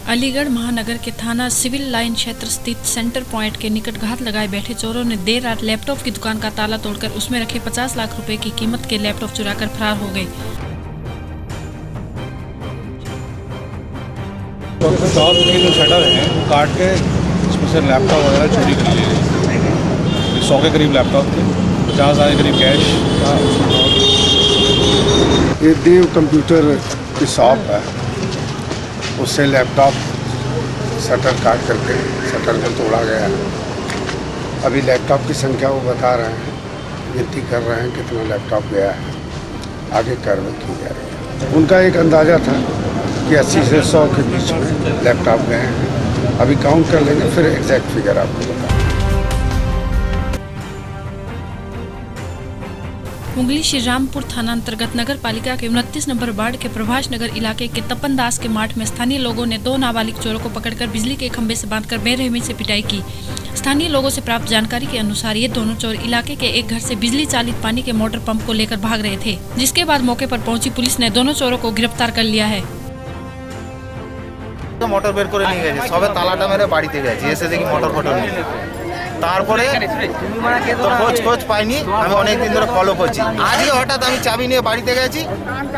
अलीगढ़ महानगर के थाना सिविल लाइन क्षेत्र स्थित सेंटर पॉइंट के निकट घात लगाए बैठे चोरों ने देर रात लैपटॉप की दुकान का ताला तोड़कर उसमें रखे 50 लाख रुपए की कीमत के लैपटॉप चुराकर फरार हो गए। शॉप के जो शटर हैं वो काट के इसमें से लैपटॉप वगैरह चोरी कर लिए। 100 के करीब लैपटॉप थे, 50 हज़ार के करीब कैश था। ये देव कंप्यूटर की शॉप है, उससे लैपटॉप शटर काट करके शटर को तोड़ा गया है। अभी लैपटॉप की संख्या वो बता रहे हैं, गिनती कर रहे हैं कितना लैपटॉप गया है, आगे कार्रवाई की जा रही है। उनका एक अंदाज़ा था कि 80 से 100 के बीच में लैपटॉप गए हैं। अभी काउंट कर लेंगे, फिर एग्जैक्ट फिगर आपको बता। मुंगली श्रीरामपुर थाना अंतर्गत नगर पालिका के 29 नंबर वार्ड के प्रभाष नगर इलाके के तपन दास के माठ में स्थानीय लोगों ने 2 नाबालिग चोरों को पकड़कर बिजली के खंभे से बांधकर बेरहमी से पिटाई की। स्थानीय लोगों से प्राप्त जानकारी के अनुसार ये दोनों चोर इलाके के एक घर से बिजली चालित पानी के मोटर पंप को लेकर भाग रहे थे, जिसके बाद मौके पर पहुंची पुलिस ने दोनों चोरों को गिरफ्तार कर लिया है। मोटर बेर करे নিয়ে গেছে, সবে তালাটা মেরে বাড়িতে গেছে, এসে দেখি মোটর ফটো নেই। তারপরে তো খোঁজ পাইনি, আমি অনেক দিন ধরে ফলো করছি। আজকে হঠাৎ আমি চাবি নিয়ে বাড়িতে গেছি,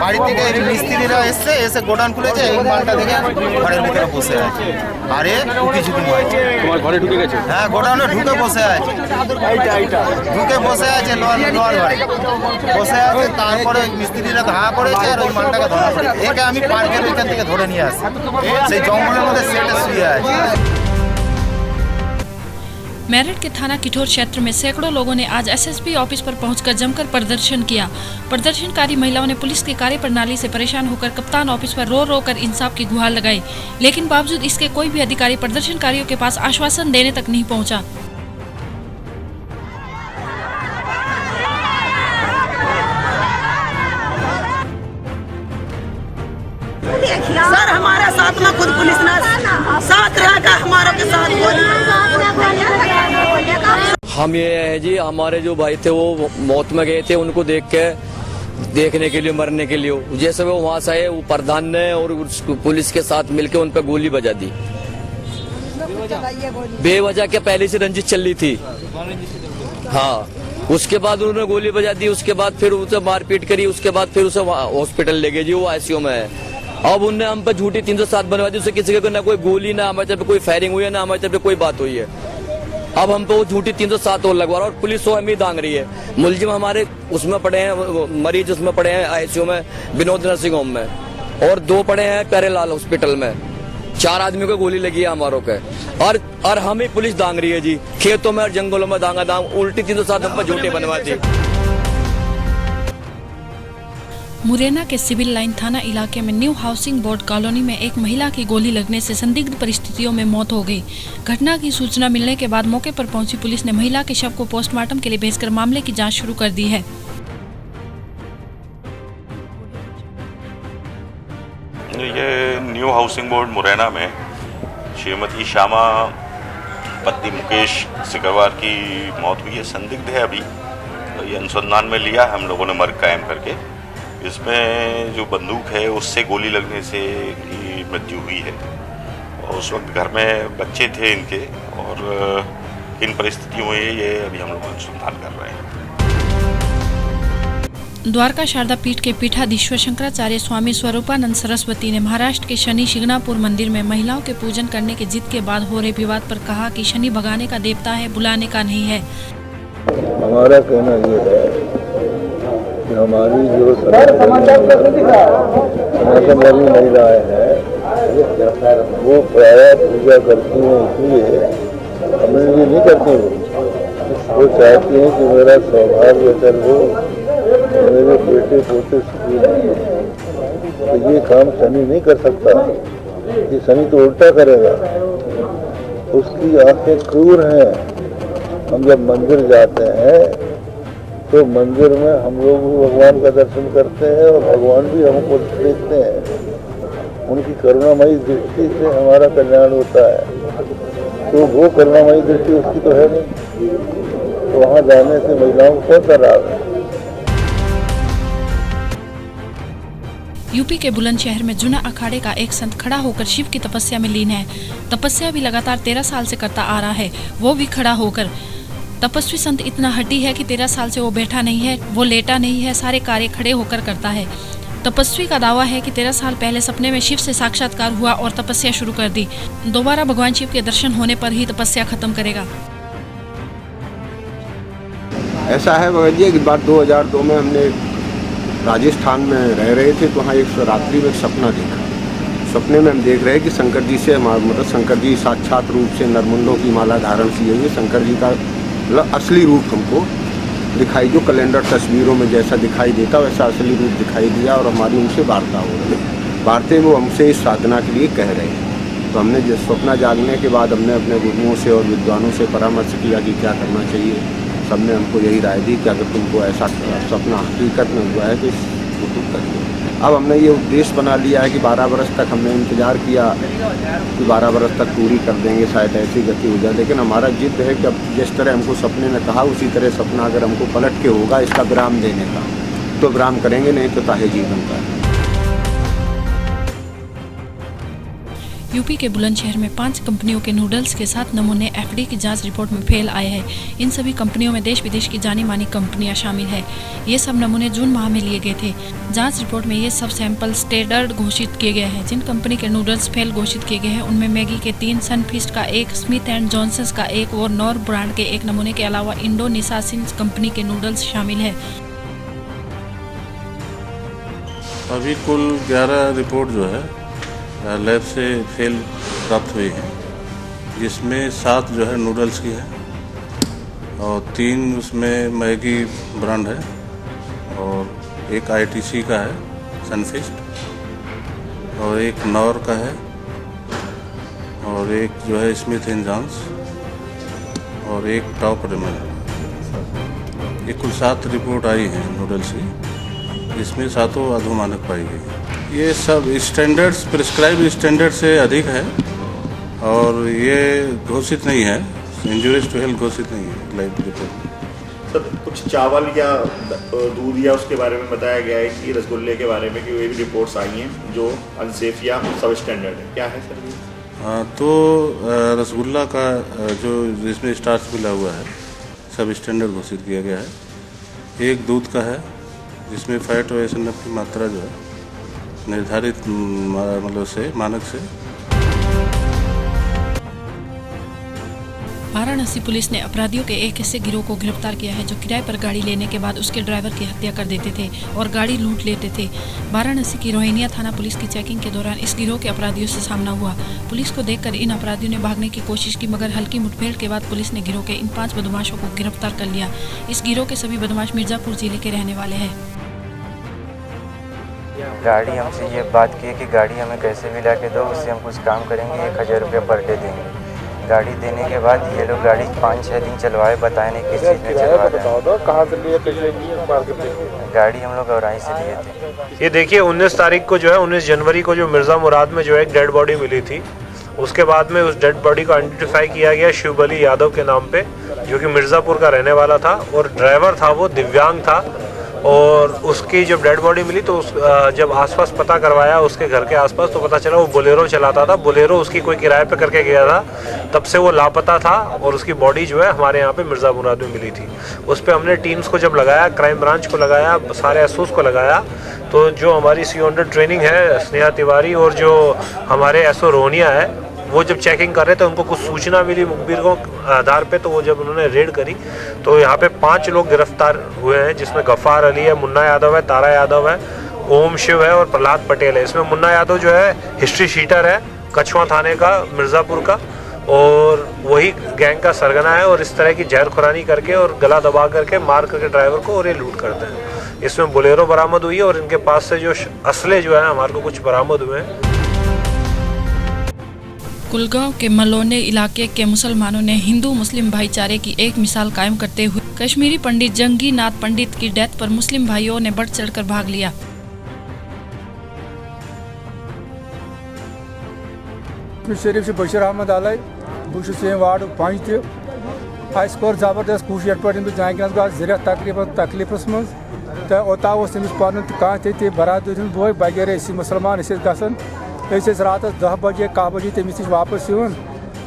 বাড়ি থেকে মিস্ত্রিরা এসে গোডাউন খুলেছে, এই মালটা দেখে ঘরের ভিতরে বসে আছে। আরে ঝুঁকি হয়েছে, তোমার ঘরে ঢুকে গেছে? হ্যাঁ, গোডাউনে ঢুকে বসে আছে, ঢুকে বসে আছে, লোহার ঘরে বসে আছে। তারপরে মিস্ত্রিরা ধা করেছে আর ওই মালটাকে ধরা পড়ে। একে আমি পার্কের ওইখান থেকে ধরে নিয়ে আসি, সেই জঙ্গলের মধ্যে সেটে শুয়ে আছে। मेरठ के थाना किठौर क्षेत्र में सैकड़ों लोगों ने आज एसएसपी ऑफिस पर पहुंचकर जमकर प्रदर्शन किया। प्रदर्शनकारी महिलाओं ने पुलिस की कार्यप्रणाली से परेशान होकर कप्तान ऑफिस पर रो कर इंसाफ की गुहार लगाई, लेकिन बावजूद इसके कोई भी अधिकारी प्रदर्शनकारियों के पास आश्वासन देने तक नहीं पहुंचा। सर हमारे साथ में खुद पुलिस ने साथ रहेगा, हमारे के साथ हम ये है जी, हमारे जो भाई थे वो मौत में गए थे, उनको देखने के लिए, मरने के लिए। जैसे वो वहां से आए, वो प्रधान ने और पुलिस के साथ मिलकर उन पर गोली बजा दी। बेवजह के पहले से रंजिश चल रही थी। हाँ, उसके बाद उन्होंने गोली बजा दी, उसके बाद फिर उसे मारपीट करी, उसके बाद फिर उसे हॉस्पिटल ले गए जी, वो आईसीयू में है। अब उनने हम पे झूठी 307 बनवा दी, उसे किसी के ना कोई गोली, ना हमारे तरफ कोई फायरिंग हुई है, ना हमारे तरफ कोई बात हुई है। अब हम पे वो झूठी 307 और लगवा रहा है और पुलिस वो हमें दांग रही है। मुलजिम हमारे उसमें पड़े हैं, मरीज उसमें पड़े हैं आईसीयू में, विनोद नर्सिंग होम में, और 2 पड़े हैं प्यारेलाल हॉस्पिटल में। 4 आदमी को गोली लगी है हमारों के, और हमें पुलिस दांग रही है जी, खेतों में और जंगलों में दांगा उल्टी 307 हम पर झूठे बनवा दी। मुरैना के सिविल लाइन थाना इलाके में न्यू हाउसिंग बोर्ड कॉलोनी में एक महिला की गोली लगने से संदिग्ध परिस्थितियों में मौत हो गई। घटना की सूचना मिलने के बाद मौके पर पहुंची पुलिस ने महिला के शव को पोस्टमार्टम के लिए भेजकर मामले की जांच शुरू कर दी है। ये न्यू हाउसिंग बोर्ड मुरैना में श्रीमती श्यामा पत्नी मुकेश सिकरवार की मौत हुई है। संदिग्ध है, अभी तो ये अनुसंधान में लिया है हम लोगों ने मर्ग कायम करके। इसमें जो बंदूक है उससे गोली लगने से इनकी मृत्यु हुई है, और उस वक्त घर में बच्चे थे इनके, और किन परिस्थितियों में ये अभी हम लोग अनुसंधान कर रहे हैं। द्वारका शारदा पीठ के पीठाधीश्वर शंकराचार्य स्वामी स्वरूपानंद सरस्वती ने महाराष्ट्र के शनि शिंगणापुर मंदिर में महिलाओं के पूजन करने की जिद के बाद हो रहे विवाद पर कहा कि शनि भगाने का देवता है, बुलाने का नहीं है। हमारा कहना ये है कि हमारी जो सनातन वाली महिलाएं हैं वो प्रायः पूजा करती हैं, इसलिए हमें ये नहीं करती। वो चाहती हैं कि मेरा सौभाग्य अटल हो, मेरे बेटे पोते सुखी हैं। तो ये काम शनि नहीं कर सकता, ये शनि तो उल्टा करेगा। उसकी आंखें क्रूर हैं। हम जब मंदिर जाते हैं तो मंदिर में हम लोग भी भगवान का दर्शन करते हैं और भगवान भी हमको देखते हैं। उनकी करुणामयी दृष्टि से हमारा कल्याण होता है, तो वो करुणामयी दृष्टि उसकी तो है नहीं, तो वहाँ जाने से महिलाओं को कौन सा लाभ है। यूपी के बुलंदशहर में जुना अखाड़े का एक संत खड़ा होकर शिव की तपस्या में लीन है। तपस्या भी लगातार 13 साल से करता आ रहा है, वो भी खड़ा होकर। तपस्वी संत इतना हड्डी है कि 13 साल से वो बैठा नहीं है, वो लेटा नहीं है, सारे कार्य खड़े होकर करता है। तपस्वी का दावा है कि 13 साल पहले सपने में शिव से साक्षात्कार हुआ और तपस्या शुरू कर दी। दोबारा भगवान शिव के दर्शन होने पर ही तपस्या खत्म करेगा। ऐसा है भगत जी, एक बार 2002 में हमने राजस्थान में रह रहे थे, तो वहाँ एक रात्रि में एक सपना देखा। सपने में हम देख रहे हैं कि शंकर जी से मतलब शंकर जी साक्षात रूप से नरमुंडों की माला धारण किए हुए शंकर जी का मतलब असली रूप हमको दिखाई, जो कैलेंडर तस्वीरों में जैसा दिखाई देता वैसा असली रूप दिखाई दिया। और हमारी उनसे वार्ता हो रही, वार्ते वो हमसे इस साधना के लिए कह रहे हैं। तो हमने जिस सपना जागने के बाद हमने अपने गुरुओं से और विद्वानों से परामर्श किया कि क्या करना चाहिए। सबने हमको यही राय दी कि अगर तुमको ऐसा सपना हकीकत में हुआ है तो इसको तुम करिए। अब हमने ये उद्देश्य बना लिया है कि 12 वर्ष तक हमने इंतज़ार किया कि 12 वर्ष तक पूरी कर देंगे, शायद ऐसी गति हो जाए। लेकिन हमारा जिद है कि अब जिस तरह हमको सपने में कहा उसी तरह सपना अगर हमको पलट के होगा इसका विराम देने का तो विराम करेंगे, नहीं तो ताहे जीवन का। यूपी के बुलंदशहर में 5 कंपनियों के नूडल्स के 7 नमूने एफडी की जांच रिपोर्ट में फेल आए हैं। इन सभी कंपनियों में देश विदेश की जानी मानी कंपनियां शामिल है। ये सब नमूने जून माह में लिए गए थे। जांच रिपोर्ट में ये सब सैंपल स्टैंडर्ड घोषित किए गए हैं। जिन कंपनी के नूडल्स फेल घोषित किए गए हैं उनमें मैगी के 3, सनफीस्ट का 1, स्मिथ एंड जॉनसन का 1 और नॉर ब्रांड के 1 नमूने के अलावा इंडोनेशियासिन कंपनी के नूडल्स शामिल है। अभी कुल 11 रिपोर्ट जो है लैब से फेल प्राप्त हुई है, जिसमें 7 जो है नूडल्स की है और 3 उसमें मैगी ब्रांड है और 1 आईटीसी का है सनफिस्ट और 1 नॉर का है और 1 जो है स्मिथ एंड जॉनसन और 1 टॉप रेमन। ये कुल 7 रिपोर्ट आई हैं नूडल्स की, जिसमें 7 अधोमानक पाई गई। ये सब स्टैंडर्ड्स प्रिस्क्राइब स्टैंडर्ड से अधिक है और ये घोषित नहीं है, इंजुरियस टू हेल्थ घोषित नहीं है लाइव रिपोर्ट। सर कुछ चावल या दूध या उसके बारे में बताया गया है कि रसगुल्ले के बारे में कि वे भी रिपोर्ट्स आई हैं जो अनसेफ या सब स्टैंडर्ड है, क्या है सर ये? तो रसगुल्ला का जो जिसमें स्टार्च मिला हुआ है सब स्टैंडर्ड घोषित किया गया है। 1 दूध का है जिसमें फैट और एसएनएफ की मात्रा जो है निर्धारित मतलब से मानक से। वाराणसी पुलिस ने अपराधियों के एक ऐसे गिरोह को गिरफ्तार किया है जो किराए पर गाड़ी लेने के बाद उसके ड्राइवर की हत्या कर देते थे और गाड़ी लूट लेते थे। वाराणसी की रोहिनिया थाना पुलिस की चेकिंग के दौरान इस गिरोह के अपराधियों से सामना हुआ। पुलिस को देखकर इन अपराधियों ने भागने की कोशिश की, मगर हल्की मुठभेड़ के बाद पुलिस ने गिरोह के इन 5 बदमाशों को गिरफ्तार कर लिया। इस गिरोह के सभी बदमाश मिर्जापुर जिले के रहने वाले हैं। गाड़ी हमसे ये बात की कि गाड़ी हमें कैसे भी ला के दो, उससे हम कुछ काम करेंगे, 1000 रुपये पर डे देंगे। गाड़ी देने के बाद ये लोग गाड़ी 5-6 दिन चलवाए, बताए नहीं किस चीज़ में चलवा रहे हैं। कहाँ से लिए थे गाड़ी हम लोग औराई से लिए थे। ये देखिए 19 तारीख को जो है 19 जनवरी को जो मिर्ज़ा मुराद में जो है एक डेड बॉडी मिली थी। उसके बाद में उस डेड बॉडी को आइडेंटिफाई किया गया शिवबली यादव के नाम पे, जो कि मिर्ज़ापुर का रहने वाला था और ड्राइवर था वो दिव्यांग था। और उसकी जब डेड बॉडी मिली तो जब आसपास पता करवाया उसके घर के आसपास तो पता चला वो बोलेरो चलाता था। बोलेरो उसकी कोई किराए पे करके गया था, तब से वो लापता था और उसकी बॉडी जो है हमारे यहाँ पे मिर्ज़ा मुराद में मिली थी। उस पर हमने टीम्स को जब लगाया, क्राइम ब्रांच को लगाया, सारे एसओस को लगाया, तो जो हमारी CO ट्रेनिंग है स्नेहा तिवारी और जो हमारे एसओ रोहनिया है वो जब चेकिंग कर रहे थे उनको कुछ सूचना मिली मुखबिर को आधार पे, तो वो जब उन्होंने रेड करी तो यहाँ पे 5 लोग गिरफ्तार हुए हैं, जिसमें गफ्फार अली है, मुन्ना यादव है, तारा यादव है, ओम शिव है और प्रहलाद पटेल है। इसमें मुन्ना यादव जो है हिस्ट्री शीटर है कछुआ थाने का मिर्ज़ापुर का और वही गैंग का सरगना है और इस तरह की जहर खुरानी करके और गला दबा करके मार करके ड्राइवर को और ये लूट करते हैं। इसमें बोलेरो बरामद हुई है और इनके पास से जो असले जो है हमारे को कुछ बरामद हुए हैं। कुलगांव के मलोने इलाके के मुसलमानों ने हिंदू मुस्लिम भाईचारे की एक मिसाल कायम करते हुए कश्मीरी पंडित जंगी नाथ पंडित की डेथ पर मुस्लिम भाइयों ने बढ़ चढ़कर भाग लिया। शरीफ से बशीर अहमद आलय बहुत वार्ड 5 तह कोर जबरदस्त कोशिश पे जान जरिया तकलीफ मज तो ओता पान कह बरादर बोई बगैर मुसलमान गसान रात 10 बजे 1 बजे तमिस नश वापस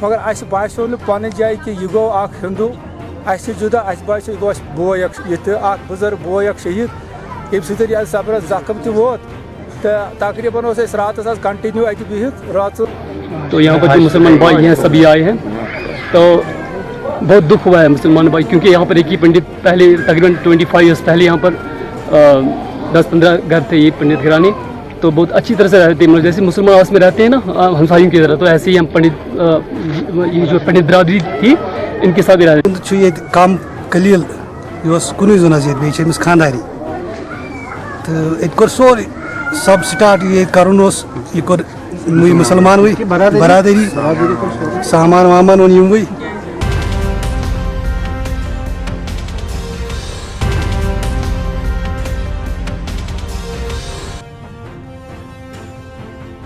मगर अस बासो न पन जाए कि यह गो हिंदू अस जुदा अस बासो यह बोय बुजुर्ग बोय शहीद ये सब्र जख्म तोत तो तकरीबन रात कंटिन्यू अत बिहित रात। तो यहाँ पर जो मुसलमान भाई हैं सभी आए हैं, तो बहुत दुख हुआ है मुसलमान भाई, क्योंकि यहाँ पर एक ही पंडित पहले तकरीबन 25 ईयर्स पहले यहाँ पर 10-15 घर थे ये पंडित घराने, तो बहुत अच्छी तरह से रहते हैं, जैसे मुसलमान आपस में रहते हैं ना हमसायों की तरह, तो ऐसे ही हम पंडित ये जो पंडित बिरादरी थी इनके साथ भी रहते ये कम कलील कुन जन बेस खानदारी तो ये सोरे सब स्टार्ट ये कर मुसलमान बरादरी सामान वामान ओन